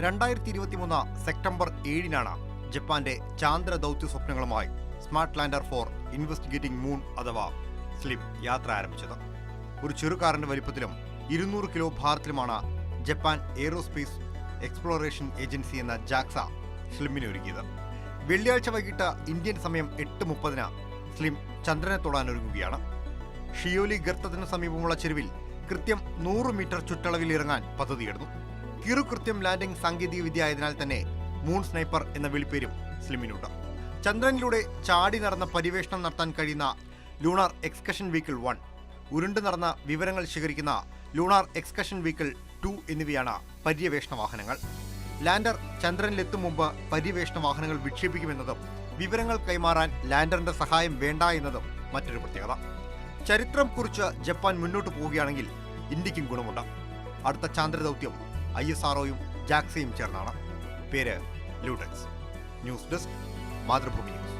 2023 September 7-നാണ് ജപ്പാന്റെ ചാന്ദ്ര ദൗത്യ സ്വപ്നങ്ങളുമായി smart lander for investigating moon അഥവാ സ്ലിം യാത്ര ആരംഭിച്ചത്. ഒരു ചെറുകാറിന്റെ വലിപ്പത്തിലും 200 കിലോ ഭാരത്തിലുമാണ് ജപ്പാൻ എയ്റോസ്പേസ് എക്സ്പ്ലോറേഷൻ ഏജൻസി എന്ന ജാക്സ സ്ലിമ്മിനെ ഒരുക്കിയത്. വെള്ളിയാഴ്ച വൈകിട്ട് ഇന്ത്യൻ സമയം 8:30 സ്ലിം ചന്ദ്രനെ തൊടാനൊരുങ്ങുകയാണ്. ഷിയോലി ഗർത്തത്തിന് സമീപമുള്ള ചെരുവിൽ കൃത്യം 100 മീറ്റർ ചുറ്റളവിൽ ഇറങ്ങാൻ പദ്ധതിയിടുന്നു. കിറുകൃത്യം ലാൻഡിംഗ് സാങ്കേതിക വിദ്യ ആയതിനാൽ തന്നെ മൂൺ സ്നൈപ്പർ എന്ന വിളിപ്പേരും സ്ലിമ്മിനുണ്ട്. ചന്ദ്രനിലൂടെ ചാടി നടന്ന പര്യവേഷണം നടത്താൻ കഴിയുന്ന ലൂണാർ എക്സ്കർഷൻ വെഹിക്കിൾ 1, ഉരുണ്ടു നടന്ന വിവരങ്ങൾ ശേഖരിക്കുന്ന ലൂണാർ എക്സ്കർഷൻ വെഹിക്കിൾ 2 എന്നിവയാണ് പര്യവേഷണ വാഹനങ്ങൾ. ലാൻഡർ ചന്ദ്രനിലെത്തും മുമ്പ് പര്യവേഷണ വാഹനങ്ങൾ വിക്ഷേപിക്കുമെന്നതും വിവരങ്ങൾ കൈമാറാൻ ലാൻഡറിന്റെ സഹായം വേണ്ട എന്നതും മറ്റൊരു പ്രത്യേകത. ചരിത്രം കുറിച്ച് ജപ്പാൻ മുന്നോട്ട് പോവുകയാണെങ്കിൽ ഇന്ത്യക്കും ഗുണമുണ്ട്. അടുത്ത ചാന്ദ്ര ദൗത്യം ISROയും ജാക്സയും ചേർന്നാണ്. പേര് LUPEX. News desk, Mathrubhumi news.